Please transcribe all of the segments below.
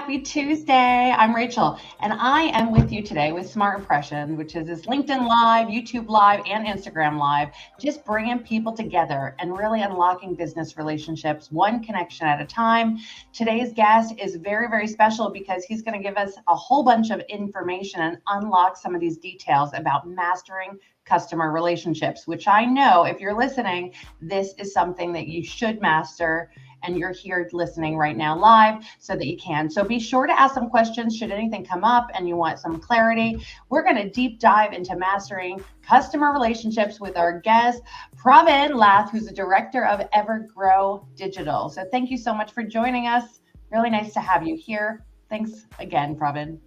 Happy Tuesday. I'm Rachel, and I am with you today with Smart Impression, which is this LinkedIn Live, YouTube Live, and Instagram Live, just bringing people together and really unlocking business relationships one connection at a time. Today's guest is very, very special because he's going to give us a whole bunch of information and unlock some of these details about mastering customer relationships, which I know if you're listening, this is something that you should master, and you're here listening right now live so that you can. So be sure to ask some questions should anything come up and you want some clarity. We're going to deep dive into mastering customer relationships with our guest, Pravin Lath, who's the director of Evergrow Digital. So thank you so much for joining us. Really nice to have you here. Thanks again, Pravin.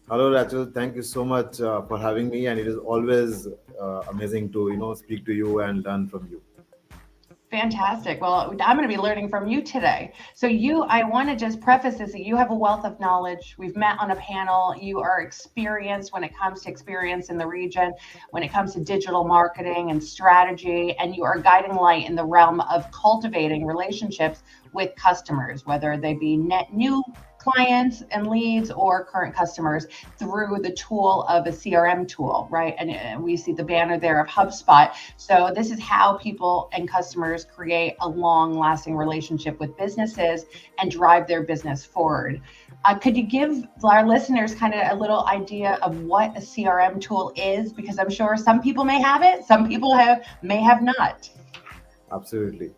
Hello, Rachel. Thank you so much for having me, and it is always amazing to speak to you and learn from you. Fantastic. Well, I'm going to be learning from you today. So I want to just preface this that you have a wealth of knowledge. We've met on a panel. You are experienced when it comes to experience in the region, when it comes to digital marketing and strategy, and you are guiding light in the realm of cultivating relationships with customers, whether they be net new clients and leads or current customers through the tool of a CRM tool, right? And we see the banner there of HubSpot. So this is how people and customers create a long-lasting relationship with businesses and drive their business forward. Could you give our listeners kind of a little idea of what a CRM tool is? Because I'm sure some people may have it, some people may have not. Absolutely.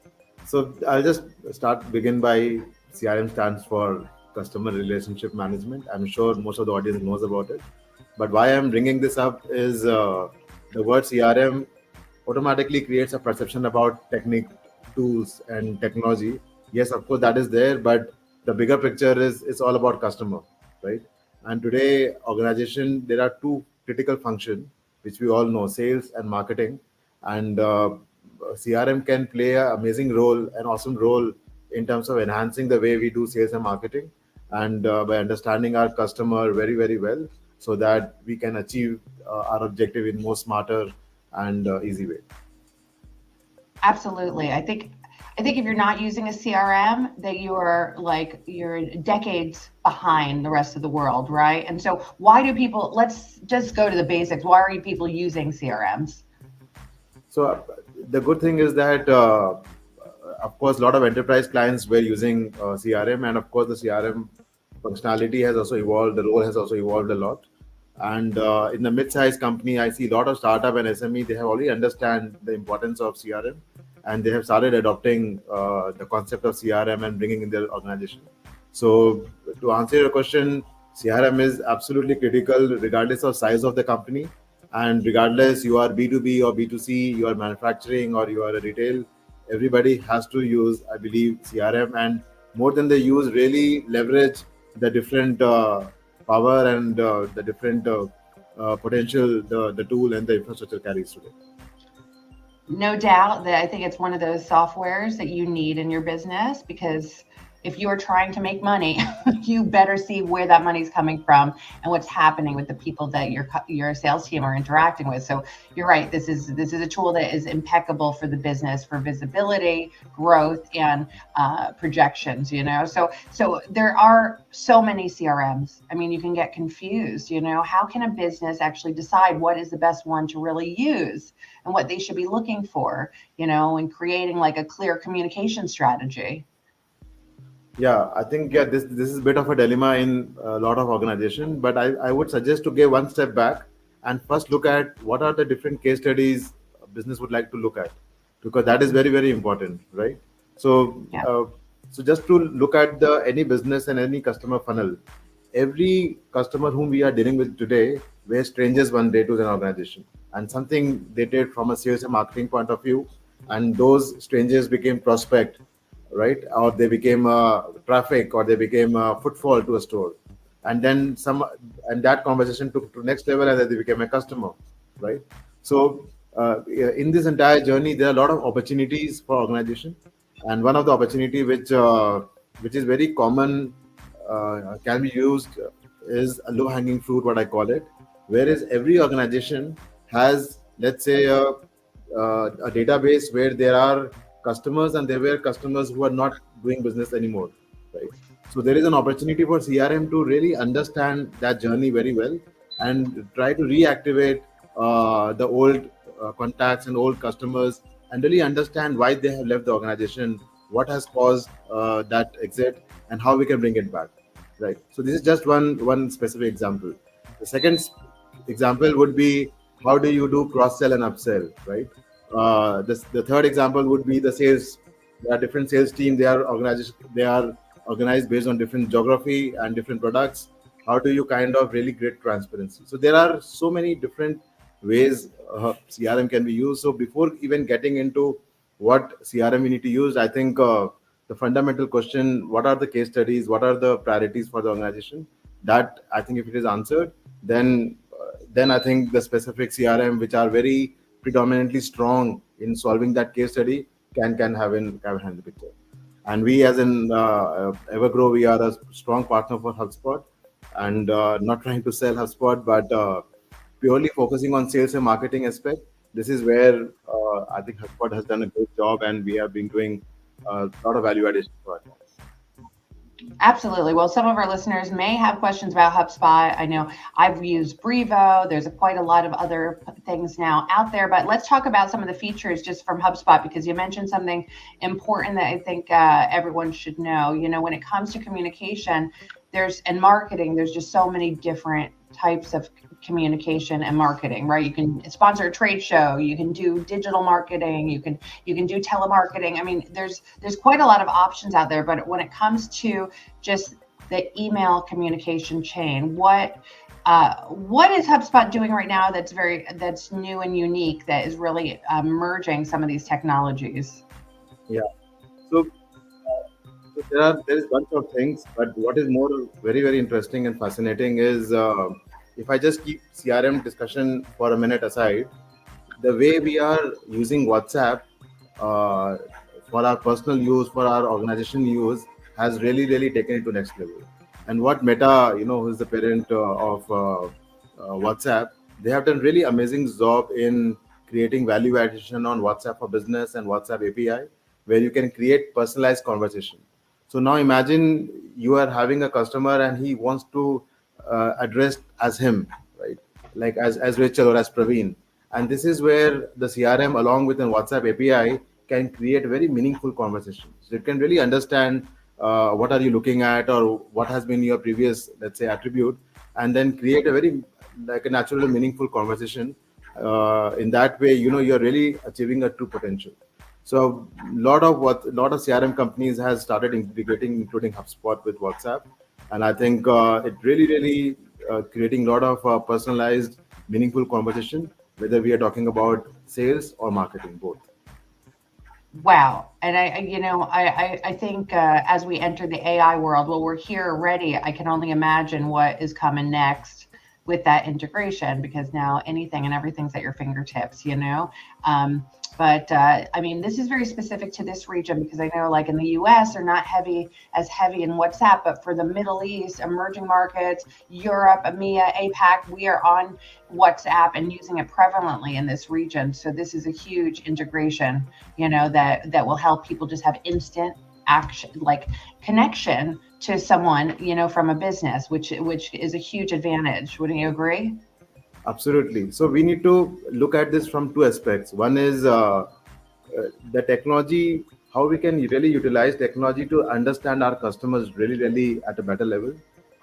So I'll just begin by CRM stands for Customer Relationship Management. I'm sure most of the audience knows about it. But why I'm bringing this up is the word CRM automatically creates a perception about technique, tools, and technology. Yes, of course, that is there, but the bigger picture is it's all about customer, right? And today, there are two critical functions, which we all know, sales and marketing. And CRM can play an amazing role, an awesome role in terms of enhancing the way we do sales and marketing, and by understanding our customer very, very well, so that we can achieve our objective in more smarter and easy way. Absolutely. I think if you're not using a CRM, that you're decades behind the rest of the world, right? And so let's just go to the basics. Why are people using CRMs? So the good thing is that, of course, a lot of enterprise clients were using CRM, and of course, the CRM functionality has also evolved. The role has also evolved a lot. And in the mid-sized company, I see a lot of startup and SME. They have already understand the importance of CRM, and they have started adopting the concept of CRM and bringing in their organization. So to answer your question, CRM is absolutely critical regardless of size of the company, and regardless you are B2B or B2C, you are manufacturing or you are a retail, everybody has to use, I believe, CRM, and more than they use, really leverage the different power and the different potential the tool and the infrastructure carries today. No doubt that I think it's one of those softwares that you need in your business, because if you are trying to make money, you better see where that money's coming from and what's happening with the people that your sales team are interacting with. So you're right. This is a tool that is impeccable for the business, for visibility, growth, and projections. So there are so many CRMs. I mean, you can get confused. How can a business actually decide what is the best one to really use and what they should be looking for? And creating like a clear communication strategy. Yeah, I think this is a bit of a dilemma in a lot of organization, but I would suggest to get one step back and first look at what are the different case studies a business would like to look at, because that is very, very important, right? So Yeah. so just to look at any business and any customer funnel, every customer whom we are dealing with today were strangers one day to an organization, and something they did from a sales and marketing point of view, and those strangers became prospect, right? Or they became traffic, or they became footfall to a store, and then and that conversation took to next level, and then they became a customer, right? So in this entire journey, there are a lot of opportunities for organization, and one of the opportunity which is very common, can be used, is a low hanging fruit, what I call it, whereas every organization has, let's say, a database where there are customers, and there were customers who are not doing business anymore, right? So there is an opportunity for CRM to really understand that journey very well and try to reactivate the old contacts and old customers and really understand why they have left the organization, what has caused that exit, and how we can bring it back. Right. So this is just one specific example. The second example would be how do you do cross sell and upsell, right? The third example would be the sales. There are different sales teams. They are organized based on different geography and different products. How do you kind of really create transparency? So there are so many different ways CRM can be used. So before even getting into what CRM we need to use, I think the fundamental question: what are the case studies? What are the priorities for the organization? That I think if it is answered, then I think the specific CRM which are very predominantly strong in solving that case study can have in the picture. And we as in Evergrow, we are a strong partner for HubSpot, and not trying to sell HubSpot, but purely focusing on sales and marketing aspect. This is where I think HubSpot has done a great job, and we have been doing a lot of value addition for our clients. Absolutely. Well, some of our listeners may have questions about HubSpot. I know I've used Brevo. There's quite a lot of other things now out there, but let's talk about some of the features just from HubSpot, because you mentioned something important that I think everyone should know. When it comes to communication, and marketing, there's just so many different types of communication and marketing, right? You can sponsor a trade show, you can do digital marketing, you can do telemarketing. I mean, there's quite a lot of options out there, but when it comes to just the email communication chain, what is HubSpot doing right now that's new and unique, that is really merging some of these technologies? Yeah. So there is a bunch of things, but what is more very interesting and fascinating is if I just keep CRM discussion for a minute aside, the way we are using WhatsApp uh, for our personal use, for our organization use, has really taken it to next level. And what Meta, who is the parent of WhatsApp, they have done really amazing job in creating value addition on WhatsApp for Business and WhatsApp API, where you can create personalized conversation. So now imagine you are having a customer and he wants to address as him, right? Like as Rachel or as Praveen. And this is where the CRM along with an WhatsApp API can create very meaningful conversations. So it can really understand what are you looking at or what has been your previous, let's say, attribute, and then create a very like a natural and meaningful conversation. In that way, you're really achieving a true potential. So lot of CRM companies has started integrating, including HubSpot with WhatsApp, and I think it really creating a lot of personalized, meaningful conversation, whether we are talking about sales or marketing, both. Wow. And I think as we enter the AI world, well, we're here already. I can only imagine what is coming next with that integration, because now anything and everything's at your fingertips. But I mean, this is very specific to this region, because I know like in the US they're not as heavy in WhatsApp, but for the Middle East, emerging markets, Europe, EMEA, APAC, we are on WhatsApp and using it prevalently in this region. So this is a huge integration, that will help people just have instant action, like connection to someone, from a business, which is a huge advantage. Wouldn't you agree? Absolutely. So we need to look at this from two aspects. One is the technology, how we can really utilize technology to understand our customers really at a better level.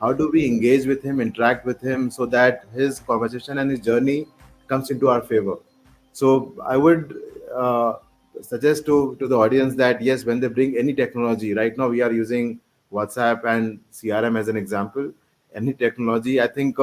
How do we engage with him, interact with him, so that his conversation and his journey comes into our favor. So I would suggest to the audience that yes, when they bring any technology, right now we are using WhatsApp and CRM as an example. Any technology, I think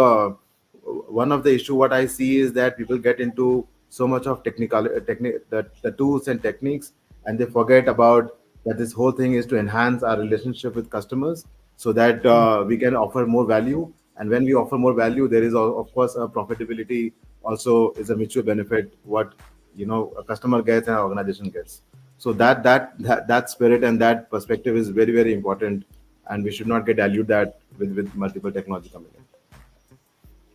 one of the issue what I see is that people get into so much of the tools and techniques, and they forget about that this whole thing is to enhance our relationship with customers, so that we can offer more value. And when we offer more value, there is of course a profitability, also is a mutual benefit, what a customer gets and our organization gets. So that spirit and that perspective is very important, and we should not get dilute that with multiple technology coming in.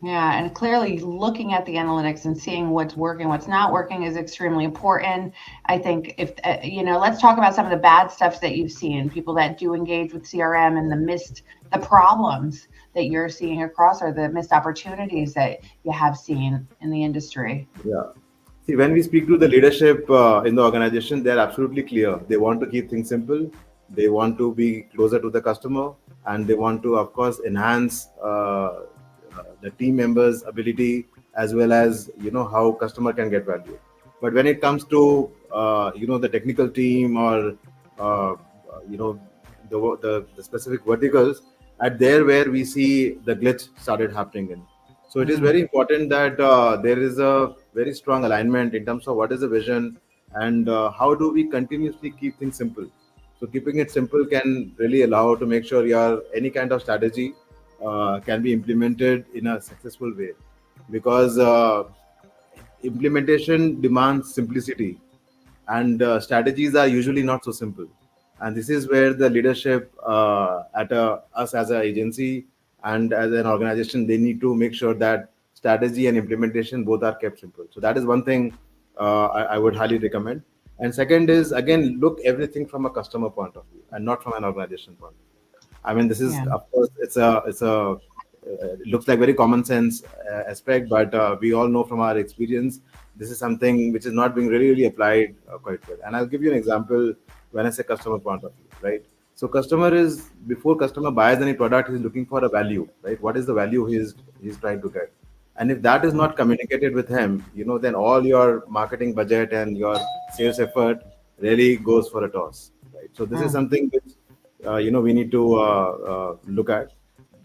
Yeah, and clearly looking at the analytics and seeing what's working, what's not working is extremely important. I think if, let's talk about some of the bad stuff that you've seen, people that do engage with CRM and the problems that you're seeing across or the missed opportunities that you have seen in the industry. Yeah. See, when we speak to the leadership in the organization, they're absolutely clear. They want to keep things simple. They want to be closer to the customer, and they want to, of course, enhance the team members' ability as well as how customer can get value. But when it comes to the technical team or uh, you know the specific verticals, at there where we see the glitch started happening in. So it is Mm, very important that there is a very strong alignment in terms of what is the vision and how do we continuously keep things simple. So keeping it simple can really allow to make sure your any kind of strategy can be implemented in a successful way, because implementation demands simplicity, and strategies are usually not so simple. And this is where the leadership us as an agency and as an organization, they need to make sure that strategy and implementation both are kept simple. So that is one thing I would highly recommend. And second is, again, look everything from a customer point of view and not from an organization point of view. I mean, this is, yeah. of course, it looks like very common sense aspect, but we all know from our experience, this is something which is not being really applied quite well. And I'll give you an example when I say customer point of view, right? So customer is, before customer buys any product, he's looking for a value, right? What is the value he's trying to get? And if that is Mm, not communicated with him, then all your marketing budget and your sales effort really goes for a toss, right? So this is mm. something which we need to look at.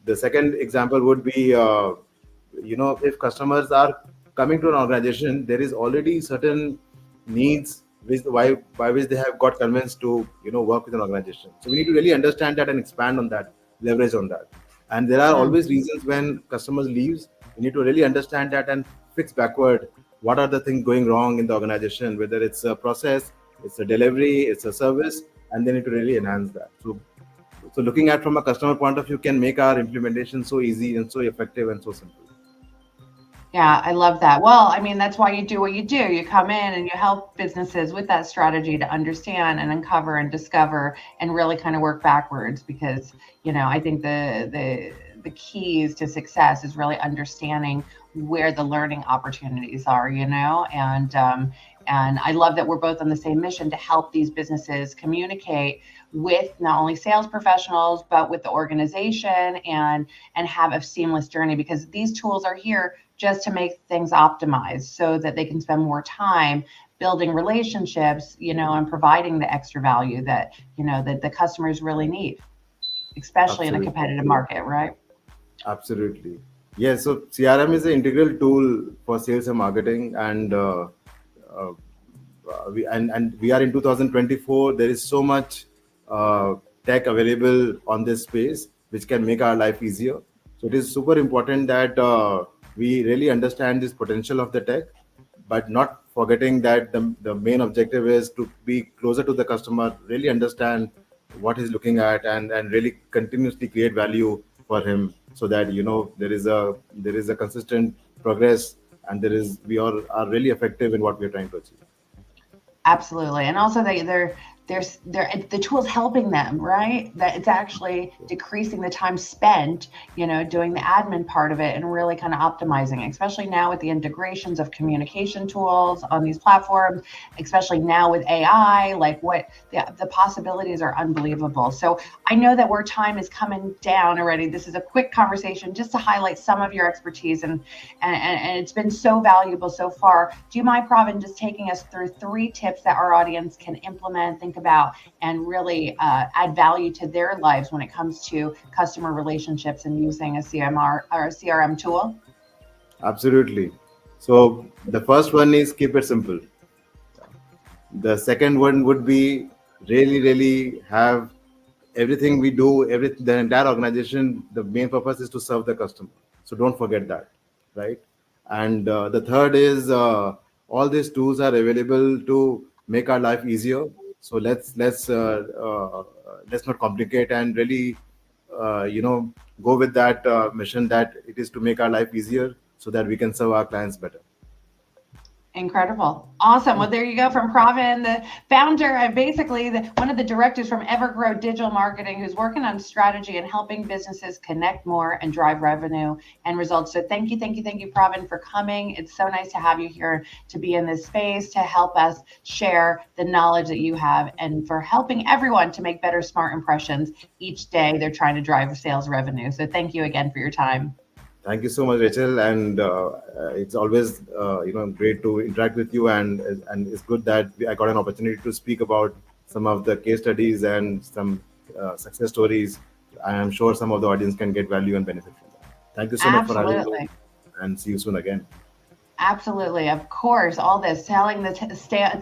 The second example would be, if customers are coming to an organization, there is already certain needs which by which they have got convinced to work with an organization. So we need to really understand that and expand on that, leverage on that. And there are Mm. always reasons when customers leaves. We need to really understand that and fix backward what are the things going wrong in the organization, whether it's a process, it's a delivery, it's a service, and they need to really enhance that. So looking at from a customer point of view can make our implementation so easy and so effective and so simple. Yeah, I love that. Well, I mean, that's why you do what you do. You come in and you help businesses with that strategy to understand and uncover and discover and really kind of work backwards because, I think the keys to success is really understanding where the learning opportunities are, and I love that we're both on the same mission to help these businesses communicate with not only sales professionals but with the organization and have a seamless journey because these tools are here just to make things optimized so that they can spend more time building relationships, and providing the extra value that, that the customers really need, especially in a Absolutely. competitive market, right? Absolutely. Yes. So CRM is an integral tool for sales and marketing, and uh, and we are in 2024. There is so much tech available on this space which can make our life easier. So it is super important that we really understand this potential of the tech, but not forgetting that the main objective is to be closer to the customer, really understand what he's looking at, and really continuously create value for him, so that there is a consistent progress, and we all are really effective in what we're trying to achieve. Absolutely. And also they're the tools helping them, right? That it's actually decreasing the time spent, doing the admin part of it and really kind of optimizing it, especially now with the integrations of communication tools on these platforms, especially now with AI, like what the possibilities are unbelievable. So I know that our time is coming down already. This is a quick conversation just to highlight some of your expertise and it's been so valuable so far. Do you mind, Pravin, just taking us through 3 tips that our audience can implement, think about, and really add value to their lives when it comes to customer relationships and using a CMR or a CRM tool? Absolutely. So the first one is keep it simple. The second one would be really, really have everything we do, the entire organization. The main purpose is to serve the customer. So don't forget that, right? And the third is all these tools are available to make our life easier. So let's not complicate and really go with that mission that it is to make our life easier so that we can serve our clients better. Incredible. Awesome. Well, there you go from Pravin, the founder and basically one of the directors from Evergrow Digital Marketing, who's working on strategy and helping businesses connect more and drive revenue and results. So thank you, Pravin, for coming. It's so nice to have you here to be in this space, to help us share the knowledge that you have and for helping everyone to make better smart impressions each day they're trying to drive sales revenue. So thank you again for your time. Thank you so much, Rachel, and it's always great to interact with you, and it's good that I got an opportunity to speak about some of the case studies and some success stories. I am sure some of the audience can get value and benefit from that. Thank you so much for having me, Absolutely. and see you soon again. Absolutely. Of course, all this telling the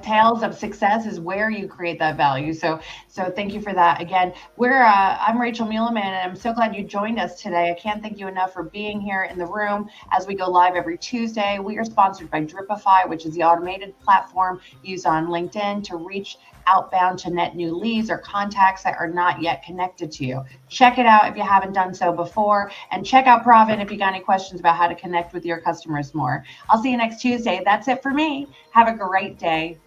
tales of success is where you create that value. So thank you for that. Again, I'm Rachel Muleman, and I'm so glad you joined us today. I can't thank you enough for being here in the room as we go live every Tuesday. We are sponsored by Dripify, which is the automated platform used on LinkedIn to reach outbound to net new leads or contacts that are not yet connected to you. Check it out if you haven't done so before, and check out Pravin if you got any questions about how to connect with your customers more. I'll see you next Tuesday. That's it for me. Have a great day.